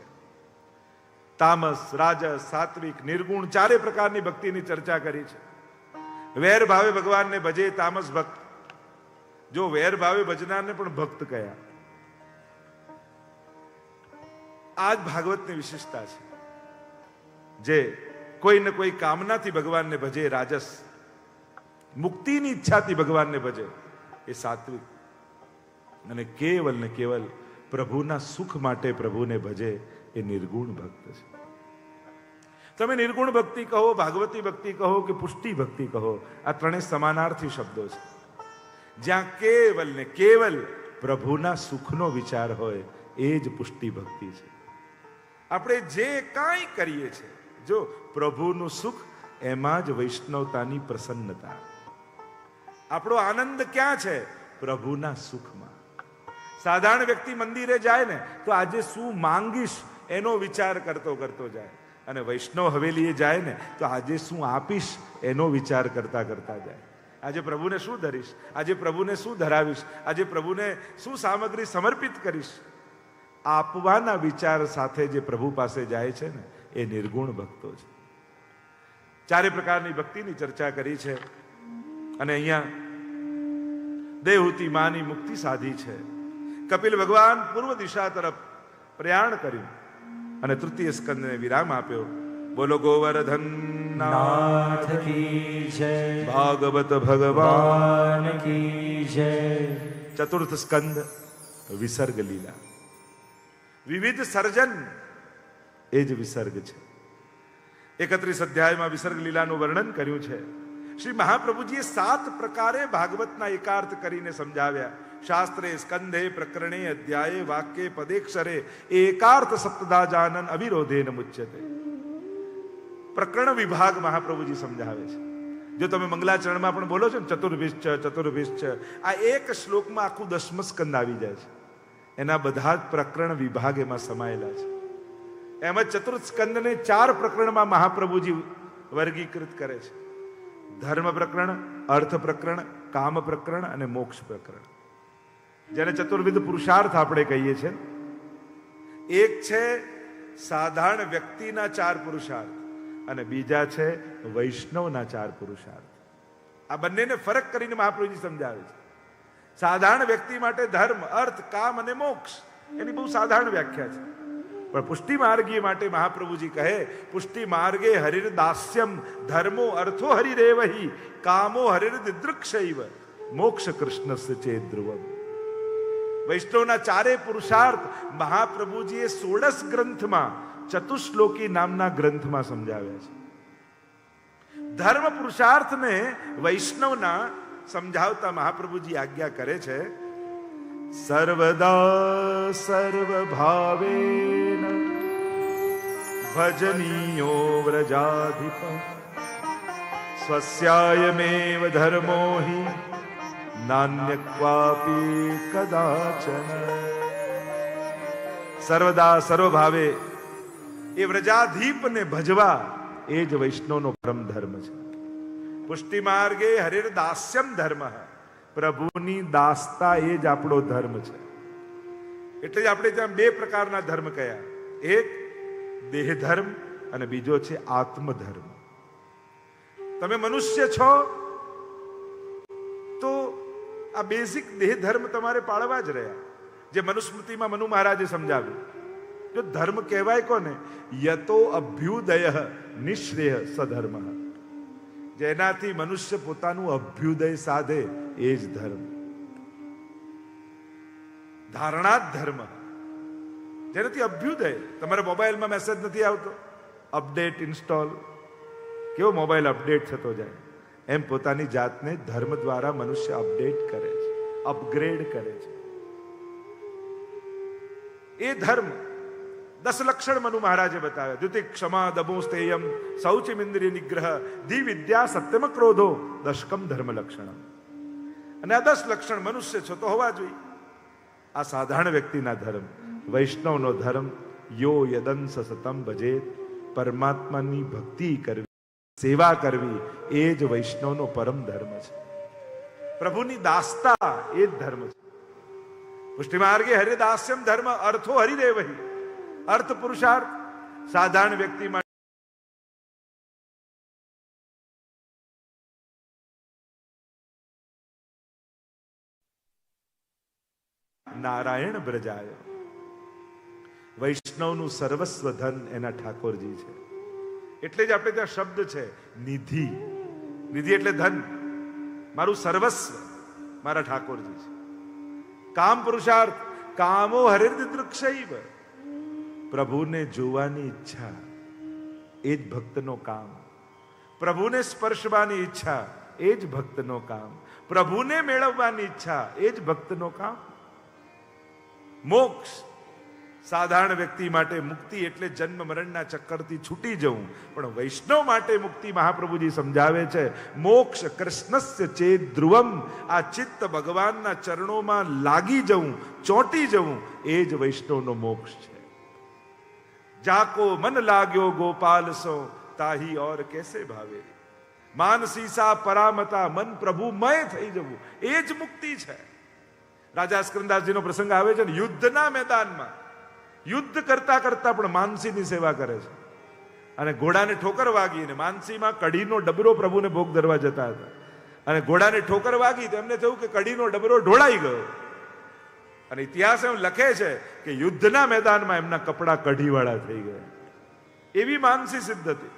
[SPEAKER 1] તામસ, રાજસ, સાત્વિક, નિર્ગુણ ચારે પ્રકારની ભક્તિની ચર્ચા કરી છે. વેર ભાવે ભગવાનને ભજે તામસ ભક્ત. જો વેર ભાવે ભજનારને પણ ભક્ત કયા. આ જ ભાગવતની વિશેષતા છે. જે કોઈ ને કોઈ કામનાથી ભગવાનને ભજે રાજસ, મુક્તિની ઈચ્છાથી ભગવાનને ભજે એ સાત્વિક, અને કેવલ ને કેવલ પ્રભુના સુખ માટે પ્રભુને ભજે એ નિર્ગુણ ભક્ત છે. તમે નિર્ગુણ ભક્તિ કહો, ભાગવતી ભક્તિ કહો કે પુષ્ટિ ભક્તિ કહો, આ ત્રણેય સમાનાર્થી શબ્દો છે. જ્યાં કેવલ ને કેવલ પ્રભુના સુખનો વિચાર હોય એ જ પુષ્ટિ ભક્તિ છે. આપણે જે કાંઈ કરીએ છીએ, જો પ્રભુનું સુખ, એમાં જ વૈષ્ણવતાની પ્રસન્નતા. આપણો આનંદ ક્યાં છે? પ્રભુના સુખમાં. સાધારણ વ્યક્તિ મંદિરે જાય ને તો આજે શું માંગીશ એનો વિચાર કરતો કરતો જાય, અને વૈષ્ણવ હવેલીએ જાય ને તો આજે શું આપીશ એનો વિચાર કરતા કરતા જાય. આજે પ્રભુને શું ધરીશ, આજે પ્રભુને શું ધરાવીશ, આજે પ્રભુને શું સામગ્રી સમર્પિત કરીશ, આપવાના વિચાર સાથે જે પ્રભુ પાસે જાય છે ને એ નિર્ગુણ ભક્તો છે. ચારે પ્રકારની ભક્તિની ચર્ચા કરી છે, અને અહીંયા દેવહૂતિ માની મુક્તિ સાધી છે. કપિલ ભગવાન પૂર્વ દિશા તરફ પ્રયાણ કર્યું અને તૃતીય સ્કંદને વિરામ આપ્યો. બોલો ગોવર્ધન
[SPEAKER 2] નાથ કી જય,
[SPEAKER 1] ભાગવત ભગવાન
[SPEAKER 2] કી જય.
[SPEAKER 1] ચતુર્થ સ્કંદ વિસર્ગ લીલા. વિવિધ સર્જન એ જ વિસર્ગ છે. 31 અધ્યાયમાં વિસર્ગ લીલાનું વર્ણન કર્યું છે. શ્રી મહાપ્રભુજીએ 7 પ્રકારે ભાગવતના એકાર્થ કરીને સમજાવ્યા. શાસ્ત્રે, સ્કંધે, પ્રકરણે, અધ્યાયે, વાક્યે, પદેક્ષરે એકાર્થ સપ્તદાજાનન અવિરોધેન મુચ્યતે. પ્રકરણ વિભાગ મહાપ્રભુજી સમજાવે છે. જો તમે મંગલાચરણમાં પણ બોલો છો ને ચતુર્ભિશ્ચ ચતુર્ભિશ્ચ, આ એક શ્લોકમાં આખું 10મો સ્કંદ આવી જાય છે. એના બધા જ પ્રકરણ વિભાગ એમાં સમાયેલા છે. એમ જ ચતુર્થ સ્કંદને 4 પ્રકરણમાં મહાપ્રભુજી વર્ગીકૃત કરે છે. ધર્મ પ્રકરણ, અર્થ પ્રકરણ, કામ પ્રકરણ અને મોક્ષ પ્રકરણ, જેને ચતુર્વિધ પુરુષાર્થ આપણે કહીએ છીએ. એક છે સાધારણ વ્યક્તિના 4 પુરુષાર્થ અને બીજા છે વૈષ્ણવના 4 પુરુષાર્થ. આ બંનેને ફરક કરીને મહાપ્રભુજી સમજાવે છે. સાધારણ વ્યક્તિ માટે ધર્મ, અર્થ, કામ અને મોક્ષ એની બહુ સાધારણ વ્યાખ્યા છે. પણ પુષ્ટિ માર્ગીય માટે મહાપ્રભુજી કહે, પુષ્ટિ માર્ગે હરિર દાસ્યમ, ધર્મો અર્થો હરિરેવહી, કામો હરિર દિદૃક્ષૈવ, મોક્ષ કૃષ્ણસ્ય ચેત ધ્રુવમ. વૈષ્ણવના 4 પુરુષાર્થ મહાપ્રભુજીએ 16 ગ્રંથમાં ચતુશ્લોકી નામના ગ્રંથમાં સમજાવ્યા છે. ધર્મ પુરુષાર્થને વૈષ્ણવના સમજાવતા મહાપ્રભુજી આજ્ઞા કરે છે, સર્વદા સર્વભાવેન ભજનીયો વ્રજાધિપ, સ્વસ્યાયમેવ ધર્મો હિ નાન્ય ક્વાપી કદાચન. સર્વદા સર્વભાવે એ વ્રજાધીપને ભજવા એ જ વૈષ્ણવનો પરમ ધર્મ છે. પુષ્ટિ માર્ગે હરિર દાસ્યમ ધર્મ, પ્રભુની દાસતા એ જ આપણો ધર્મ છે. એટલે જ આપણે ત્યાં 2 પ્રકારના ધર્મ કયા, એક દેહ ધર્મ અને બીજો છે આત્મધર્મ. તમે મનુષ્ય છો તો આ બેઝિક દેહ ધર્મ તમારે પાળવા જ રહ્યા, જે મનુસ્મૃતિમાં મનુ મહારાજે સમજાવ્યું. જો ધર્મ કહેવાય કોને, યતો અભ્યુદય નિશ્રેય સધર્મ, જેનાથી મનુષ્ય પોતાનું અભ્યુદય સાધે એ જ ધર્મ. ધારણા ધર્મ, જેનાથી અભ્યુદય, તમારા મોબાઈલમાં મેસેજ નથી આવતો, અપડેટ ઇન્સ્ટોલ, કેવો મોબાઈલ અપડેટ થતો જાય, એમ પોતાની જાતને ધર્મ દ્વારા મનુષ્ય અપડેટ કરે છે, અપગ્રેડ કરે છે. એ ધર્મ 10 લક્ષણ મનુ મહારાજે બતાવ્યા. દ્યુતિ, ક્ષમા, દમો, સ્થેયમ, શૌચમ, ઇન્દ્રિય નિગ્રહ, ધી વિદ્યા, સત્યમ, ક્રોધો, દશકમ ધર્મ લક્ષણ. અને આ 10 લક્ષણ મનુષ્ય છો તો હોવા જોઈએ. આ સાધારણ વ્યક્તિના ધર્મ. વૈષ્ણવનો ધર્મ યો યદંસ સતમ ભજેત, પરમાત્માની ભક્તિ કરવી, સેવા કરવી, એ જ વૈષ્ણવનો પરમ ધર્મ છે. પ્રભુની દાસતા એ જ ધર્મ છે. પુષ્ટિ માર્ગે હરિદાસ્યમ ધર્મ, અર્થો હરિરેવહી, અર્થ પુરુષાર્થ સાધારણ વ્યક્તિ માટે નારાયણ બ્રજાય. વૈષ્ણવનું સર્વસ્વ ધન એના ઠાકોરજી છે. એટલે જ આપણે ત્યાં શબ્દ છે નિધિ. નિધિ એટલે ધન. મારું સર્વસ્વ મારા ઠાકોરજી છે. કામ પુરુષાર્થ કામો હરિર્દૃક્ષૈવ. પ્રભુને જોવાની ઈચ્છા એ જ ભક્તનો કામ. પ્રભુને સ્પર્શવાની ઈચ્છા એ જ ભક્તનો કામ. પ્રભુને મેળવવાની ઈચ્છા એ જ ભક્તનો કામ. મોક્ષ સાધારણ વ્યક્તિ માટે મુક્તિ એટલે જન્મ મરણના ચક્કરથી છૂટી જવું, પણ વૈષ્ણવ માટે મુક્તિ મહાપ્રભુજી સમજાવે છે મોક્ષ કૃષ્ણસ્ય ચેત ધ્રુવમ. આ ચિત્ત ભગવાનના ચરણોમાં લાગી જવું, ચોંટી જવું એ જ વૈષ્ણવનો મોક્ષ છે. જાકો મન લાગ્યો ગોપાલ સો તાહી ઓર કેસે ભાવે. માનસી સા પરામતા મન પ્રભુમય થઈ જવું એ જ મુક્તિ છે. રાજા સ્કંદદાસજીનો પ્રસંગ આવે છે ને, યુદ્ધના મેદાનમાં યુદ્ધ કરતા કરતા પણ માનસીની સેવા કરે છે. અને ઘોડાને ઠોકર વાગી અને માનસીમાં કઢીનો ડબરો પ્રભુને ભોગ ધરવા જતા હતા અને ઘોડાને ઠોકર વાગી તો એમને થયું કે કઢીનો ડબરો ઢોળાઈ ગયો. અને ઇતિહાસ એમ લખે છે કે યુદ્ધના મેદાનમાં એમના કપડા કઢીવાળા થઈ ગયા. એવી માનસી સિદ્ધ હતી.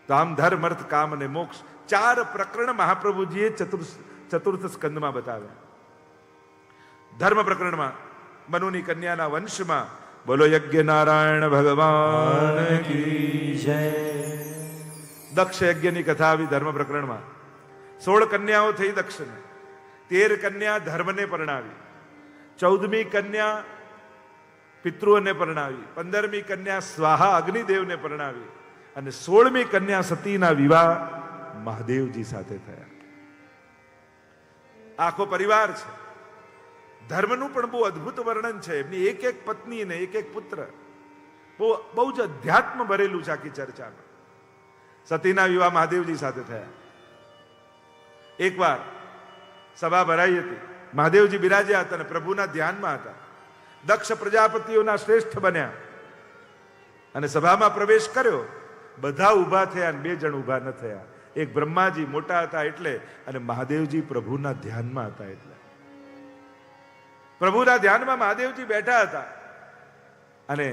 [SPEAKER 1] કામ ધર્મ અર્થ કામ અને મોક્ષ 4 પ્રકરણ મહાપ્રભુજીએ ચતુર્થ સ્કંદમાં બતાવ્યા. ધર્મ પ્રકરણમાં મનુની કન્યાના વંશમાં બોલો યજ્ઞ નારાયણ ભગવાન
[SPEAKER 2] કી જય.
[SPEAKER 1] દક્ષ યજ્ઞની કથા આવી ધર્મ પ્રકરણમાં. 16 કન્યાઓ થઈ દક્ષને. 13 કન્યા ધર્મને પરણાવી, 14મી કન્યા પિતૃઓને પરણાવી, 15મી કન્યા સ્વાહા અગ્નિદેવને પરણાવી અને 16મી કન્યા સતીના વિવાહ મહાદેવજી સાથે થયા. આખો પરિવાર છે. ધર્મનું પણ બહુ અદ્ભુત વર્ણન છે. એમની એક એક પત્ની ને એક એક પુત્ર. બહુ જ અધ્યાત્મ ભરેલું છે આખી ચર્ચામાં. સતીના વિવાહ મહાદેવજી સાથે થયા. એકવાર સભા ભરાઈ હતી, મહાદેવજી બિરાજ્યા હતા અને પ્રભુના ધ્યાનમાં હતા. દક્ષ પ્રજાપતિઓના શ્રેષ્ઠ બન્યા અને સભામાં પ્રવેશ કર્યો. બધા ઊભા થયા અને 2 જણ ઊભા ન થયા. એક બ્રહ્માજી મોટા હતા એટલે, અને મહાદેવજી પ્રભુના ધ્યાનમાં હતા એટલે. પ્રભુના ધ્યાનમાં મહાદેવજી બેઠા હતા અને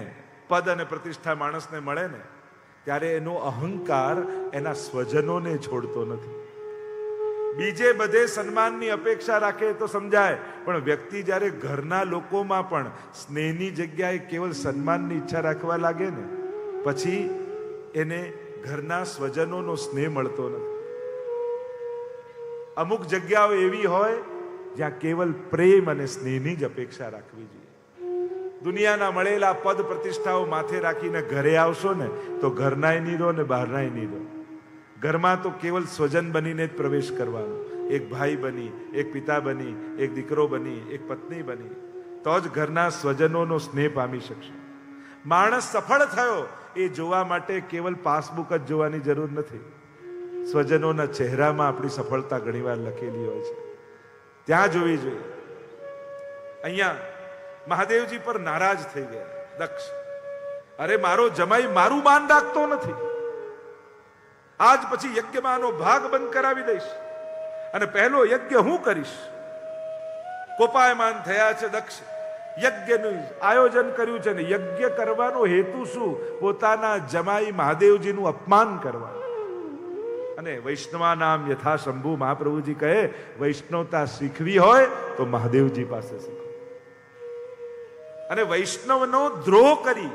[SPEAKER 1] પદ અને પ્રતિષ્ઠા માણસને મળે ને ત્યારે એનો અહંકાર એના સ્વજનોને છોડતો નથી. બીજે બધે સન્માનની અપેક્ષા રાખે તો સમજાય, પણ વ્યક્તિ જ્યારે ઘરના લોકોમાં પણ સ્નેહની જગ્યાએ કેવલ સન્માનની ઈચ્છા રાખવા લાગે ને પછી એને ઘરના સ્વજનોનો સ્નેહ મળતો નથી. અમુક જગ્યાઓ એવી હોય જ્યાં કેવલ પ્રેમ અને સ્નેહની જ અપેક્ષા રાખવી જોઈએ. દુનિયાના મળેલા પદ પ્રતિષ્ઠાઓ માથે રાખીને ઘરે આવશો ને તો ઘરનાય નહીં રહો ને બહારનાય નહીં રહો. ઘરમાં તો કેવલ સ્વજન બનીને જ પ્રવેશ કરવાનો. એક ભાઈ બની, એક પિતા બની, એક દીકરો બની, એક પત્ની બની, તો જ ઘરના સ્વજનોનો સ્નેહ પામી શકશે. માણસ સફળ થયો એ જોવા માટે કેવલ પાસબુક જ જોવાની જરૂર નથી. સ્વજનોના ચહેરામાં આપણી સફળતા ઘણીવાર લખેલી હોય છે, ત્યાં જોવી જોઈએ. અહીંયા મહાદેવજી પર નારાજ થઈ ગયા દક્ષ. અરે મારો જમાઈ મારું માન રાખતો નથી, આજ પછી યજ્ઞમાંનો ભાગ બંધ કરાવી દઈશ અને પહેલો યજ્ઞ હું કરીશ. કોપાયમાન થયા છે દક્ષ. યજ્ઞનું આયોજન કર્યું છે ને યજ્ઞ કરવાનો હેતુ શું? પોતાના જમાઈ મહાદેવજીનું અપમાન કરવાનું. અને વૈષ્ણવાનામ યથા શંભુ. મહાપ્રભુજી કહે વૈષ્ણવતા શીખવી હોય તો મહાદેવજી પાસે શીખો. અને વૈષ્ણવનો દ્રોહ કરી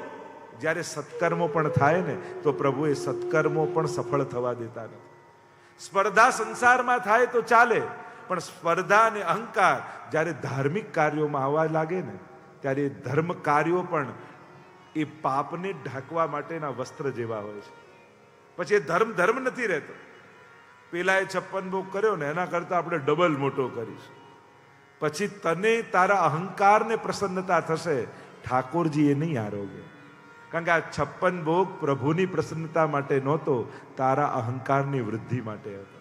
[SPEAKER 1] જ્યારે સત્કર્મો પણ થાય ને તો પ્રભુ એ સત્કર્મો પણ સફળ થવા દેતા નથી. સ્પર્ધા સંસારમાં થાય તો ચાલે, પણ સ્પર્ધા અને અહંકાર જ્યારે ધાર્મિક કાર્યોમાં આવવા લાગે ને ત્યારે ધર્મ કાર્યો પણ એ પાપને ઢાંકવા માટેના વસ્ત્ર જેવા હોય છે. પછી એ ધર્મ નથી રહેતો. પેલાએ 56 ભોગ કર્યો ને એના કરતા આપણે ડબલ મોટો કરીશું. પછી તને તારા અહંકારને પ્રસન્નતા થશે, ઠાકોરજી એ નહીં આરોગ્ય. કારણ કે આ 56 ભોગ પ્રભુની પ્રસન્નતા માટે નહોતો, તારા અહંકારની વૃદ્ધિ માટે હતો.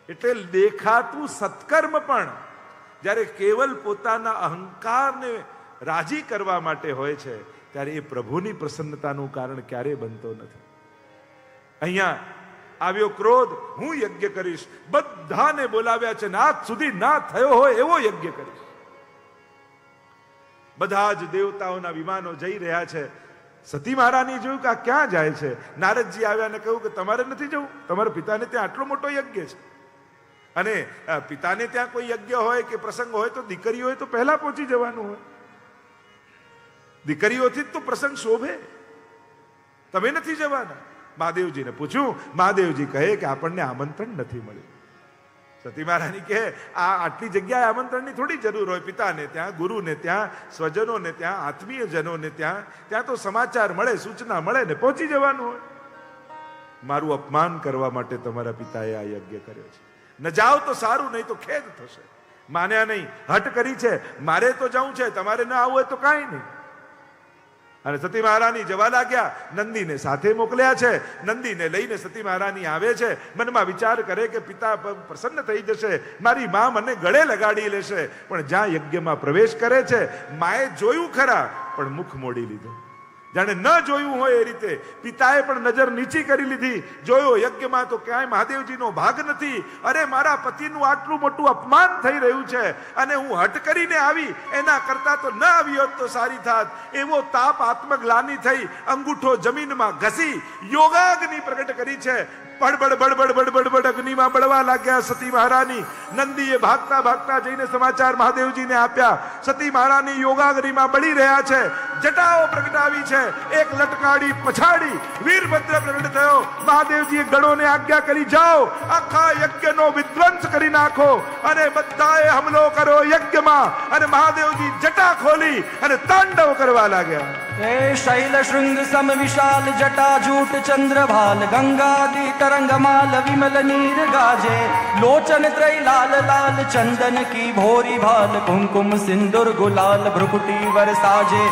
[SPEAKER 1] એટલે દેખાતું સત્કર્મ પણ જ્યારે કેવલ પોતાના અહંકારને રાજી કરવા માટે હોય છે ત્યારે એ પ્રભુની પ્રસન્નતાનું કારણ ક્યારેય બનતો નથી. અહીંયા આવ્યો ક્રોધ, હું યજ્ઞ કરીશ. બધાને બોલાવ્યા છે, આજ સુધી ના થયો હોય એવો યજ્ઞ કરીશ. બધા જ દેવતાઓના વિમાનો જઈ રહ્યા છે. સતી મહારાણી જોયું કે આ ક્યાં જાય છે. નારદજી આવ્યા અને કહ્યું કે તમારે નથી જવું, તમારા પિતાને ત્યાં આટલો મોટો યજ્ઞ છે. અને પિતાને ત્યાં કોઈ યજ્ઞ હોય કે પ્રસંગ હોય તો દીકરીઓ હોય તો પહેલા પહોંચી જવાનું હોય. દીકરીઓથી જ તો પ્રસંગ શોભે. તમે નથી જવાના. મહાદેવજીને પૂછ્યું, મહાદેવજી કહે કે આપણને આમંત્રણ નથી મળ્યું. સતી મહારાણી કહે આ આટલી જગ્યાએ આમંત્રણની થોડી જરૂર હોય. પિતાને ત્યાં, ગુરુને ત્યાં, સ્વજનોને ત્યાં, આત્મીયજનોને ત્યાં, ત્યાં તો સમાચાર મળે, સૂચના મળે ને પહોંચી જવાનું હોય. મારું અપમાન કરવા માટે તમારા પિતાએ આ યજ્ઞ કર્યો છે. ન જાઓ તો સારું, નહીં તો ખેદ થશે. માન્યા નહીં, હટ કરી છે. મારે તો જવું છે, તમારે ન આવવું હોય તો કાંઈ નહીં. અને સતી મહારાણી જવા લાગ્યા. નંદીને સાથે મોકલ્યા છે. નંદીને લઈને સતી મહારાણી આવે છે. મનમાં વિચાર કરે કે પિતા પ્રસન્ન થઈ જશે, મારી મા મને ગળે લગાડી લેશે. પણ જ્યાં યજ્ઞમાં પ્રવેશ કરે છે, માએ જોયું ખરા પણ મુખ મોડી લીધું. જાણે ન જોયું હોય એ રીતે પિતાએ પણ નજર નીચી કરી લીધી. જોયો યજ્ઞમાં તો ક્યાંય મહાદેવજીનો ભાગ નથી. અરે મારા પતિનું આટલું મોટું અપમાન થઈ રહ્યું છે અને હું હટ કરીને આવી, એના કરતા તો ન આવી હોત તો સારી થાત. એવો તાપ આત્મગ્લાની થઈ અંગૂઠો જમીનમાં ઘસી યોગાગ્નિ પ્રગટ કરી છે. બડબડ બડબડ બડબડ બડ અગ્નિમાં બળવા લાગ્યા સતી મહારાણી. નંદીએ ભાગતા ભાગતા જઈને સમાચાર મહાદેવજીને આપ્યા. સતી મહારાણી યોગાગ્નિમાં બળી રહ્યા છે. જટાઓ પ્રગટાવી છે. એક લટકાડી પછાડી વીરભદ્ર પ્રગટ થયો. મહાદેવજીએ ગણોને આજ્ઞા કરી, જાઓ આખા યજ્ઞનો વિધ્વંસ કરી નાખો અને બધાએ હમલો કરો યજ્ઞમાં. અને મહાદેવજી જટા ખોલી અને તાંડવ કરવા લાગ્યા.
[SPEAKER 2] हे शैल शृंग सम विशाल जटा जूट चंद्रभाल गंगादि तरंगमाल विमल नीर गाजे लोचन त्रय लाल लाल चंदन की भोरी भाल कुमकुम सिंदूर गुलाल भ्रुकुटी वरसाजे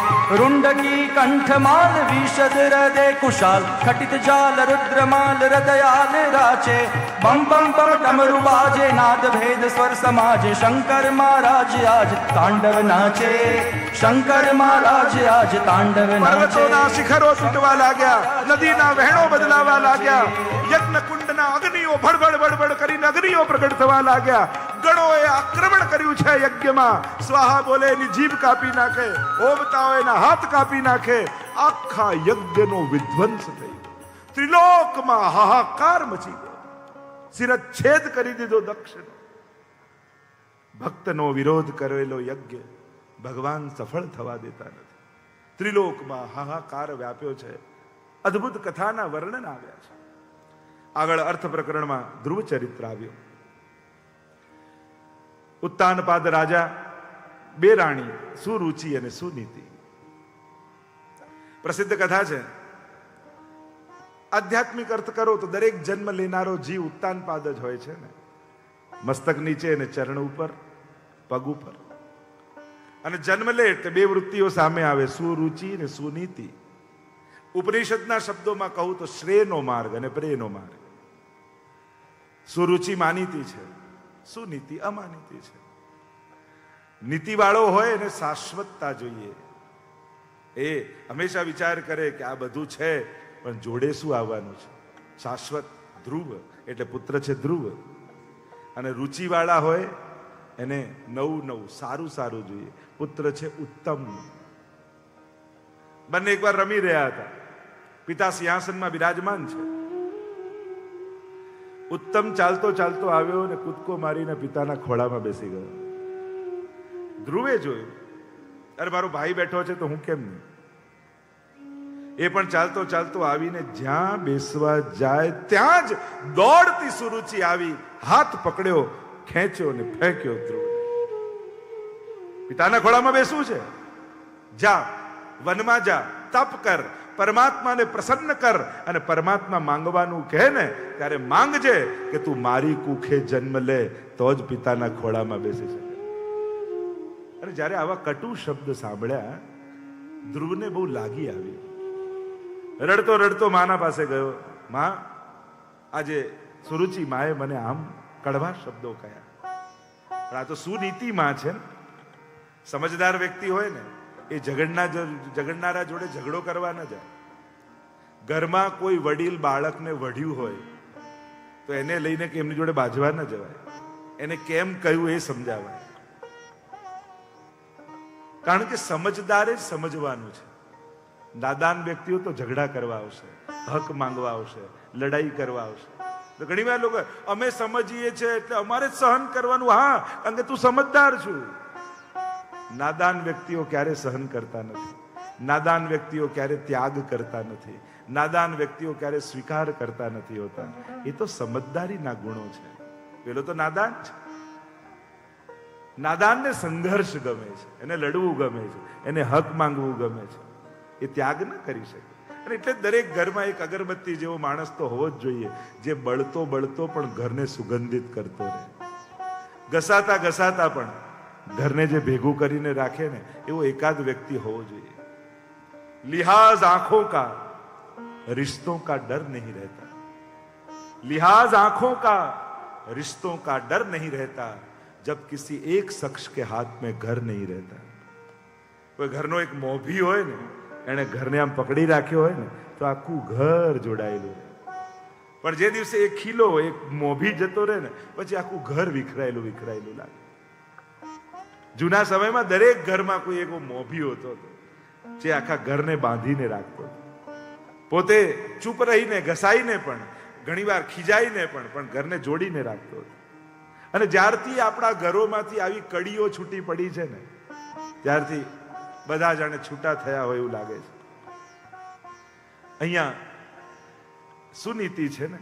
[SPEAKER 2] रुंड की कंठमाल विशद हृदय कुशाल खटित जाल रुद्रमाल हृदयाल राचे बम बम बम डमरु बाजे नाद भेद स्वर समाजे शंकर महाराज आज तांडव नाचे शंकर महाराज आज तांडव
[SPEAKER 1] પર્વતોના શિખરો તૂટવા લાગ્યા. નદીના વહેણો બદલાવા લાગ્યા. યજ્ઞ કુંડના અગ્નિઓ ભડભડ ભડભડ કરીને અગ્નિઓ પ્રગટ થવા લાગ્યા. ગણોએ આક્રમણ કર્યું છે યજ્ઞમાં. સ્વાહા બોલે એની જીભ કાપી નાખે, હોમતા હોય એના હાથ કાપી નાખે. આખા યજ્ઞનો વિધ્વંસ થઈ ત્રિલોકમાં હાહાકાર મચી ગયો. શિરચ્છેદ કરી દીધો દક્ષનો. ભક્તનો વિરોધ કરેલો યજ્ઞ ભગવાન સફળ થવા દેતા નથી. ત્રિલોકમાં હાહાકાર વ્યાપ્યો છે. અદ્ભુત કથાના વર્ણન આવ્યા છે. આગળ અર્થ પ્રકરણમાં ધ્રુવ ચરિત્ર આવ્યું. ઉત્તાનપાદ રાજા, બે રાણી સુરુચિ અને સુનીતિ. પ્રસિદ્ધ કથા છે. આધ્યાત્મિક અર્થ કરો તો દરેક જન્મ લેનારો જીવ ઉત્તાનપાદ જ હોય છે ને. મસ્તક નીચે અને ચરણ ઉપર, પગ ઉપર. અને જન્મ લે એટલે બે વૃત્તિઓ સામે આવે, સુરુચિ અને સુનીતિ. ઉપનિષદના શબ્દોમાં કહું તો શ્રેયનો માર્ગ અને પ્રેયનો માર્ગ. સુરુચિ માનીતી છે, સુનીતિ અમાનીતી છે. નીતિવાળો હોય એને શાશ્વતતા જોઈએ. એ હંમેશા વિચાર કરે કે આ બધું છે પણ જોડે શું આવવાનું છે. શાશ્વત ધ્રુવ એટલે પુત્ર છે ધ્રુવ. અને રુચિવાળા હોય એને નવું નવું સારું સારું જોઈએ. પુત્ર છે ઉત્તમ. બંને એકવાર રમી રહ્યા હતા. પિતા સિંહાસનમાં બિરાજમાન છે. ઉત્તમ ચાલતો ચાલતો આવ્યો અને કૂદકો મારીને પિતાના ખોળામાં બેસી ગયો. ધ્રુવે જોયું, અરે મારો ભાઈ બેઠો છે તો હું કેમ નહીં. એ પણ ચાલતો ચાલતો આવીને જ્યાં બેસવા જાય ત્યાં જ દોડતી સુરુચિ આવી, હાથ પકડ્યો, ખેંચ્યો ને ફેંક્યો ધ્રુવ. પિતાના ખોળામાં બેસવું છે, જા વનમાં જા, તપ કર, પરમાત્માને પ્રસન્ન કર. અને પરમાત્મા માંગવાનું કહે ને ત્યારે માંગજે કે તું મારી કુખે જન્મ લે તો જ પિતાના ખોળામાં બેસી શકે. અને જ્યારે આવા કટુ શબ્દ સાંભળ્યા ધ્રુવને બહુ લાગી આવી. રડતો રડતો માના પાસે ગયો. માં, આજે સુરુચિ માએ મને આમ કડવા શબ્દો કહ્યા. પણ આ તો સુનીતિ માં છે ને. સમજદાર વ્યક્તિ હોય ને એ ઝઘડનારા જોડે ઝઘડો કરવા ન જાય. ઘરમાં કોઈ વડીલ બાળકને વઢ્યું હોય તો એને લઈને કે એમની જોડે બાજવા ન જવાય. એને કેમ કહ્યું એ સમજાવાય. કારણ કે સમજદારે જ સમજવાનું છે. નાદાન વ્યક્તિઓ તો ઝઘડા કરવા આવશે, હક માંગવા આવશે, લડાઈ કરવા આવશે. તો ઘણી વાર લોકો અમે સમજીએ છીએ એટલે અમારે જ સહન કરવાનું. હા, કારણ કે તું સમજદાર છું. નાદાન વ્યક્તિઓ ક્યારે સહન કરતા નથી. નાદાન વ્યક્તિઓ ક્યારે ત્યાગ કરતા નથી. નાદાન વ્યક્તિઓ ક્યારે સ્વીકાર કરતા નથી હોતા. એ તો સમજદારીના ગુણો છે. પેલો તો નાદાન છે. નાદાનને સંઘર્ષ ગમે છે, એને લડવું ગમે છે, એને હક માંગવું ગમે છે. એ ત્યાગ ન કરી શકે. અને એટલે દરેક ઘરમાં એક અગરબત્તી જેવો માણસ તો હોવો જ જોઈએ, જે બળતો બળતો પણ ઘરને સુગંધિત કરતો રહે. ઘસાતા ઘસાતા પણ ઘરને જે ભેગું કરીને રાખે ને, એવો એકાદ વ્યક્તિ હોવો જોઈએ. लिहाज आंखों का रिश्तों का डर नहीं रहता. लिहाज आंखों का रिश्तों का डर नहीं रहता जब किसी एक शख्स के हाथ में घर नहीं रहता. કોઈ ઘરનો એક મોભી હોય ને, એને ઘરને આમ પકડી રાખ્યો હોય ને, તો આખું ઘર જોડાયેલું રહે. પણ જે દિવસે એક ખીલો એક મોભી જતો રહે ને, પછી આખું ઘર વિખરાયેલું વિખરાયેલું લાગે. જૂના સમયમાં દરેક ઘરમાં કોઈ એવો મોભી હોતો હતો જે આખા ઘરને બાંધીને રાખતો હતો. પોતે ચૂપ રહીને ઘસાઈને પણ, ઘણીવાર ખીજાઈને પણ ઘરને જોડીને રાખતો હતો. અને જ્યારથી આપણા ઘરોમાંથી આવી કડીઓ છૂટી પડી છે ને, ત્યારથી બધા જાણે છૂટા થયા હોય એવું લાગે છે. અહીંયા સુનીતિ છે ને,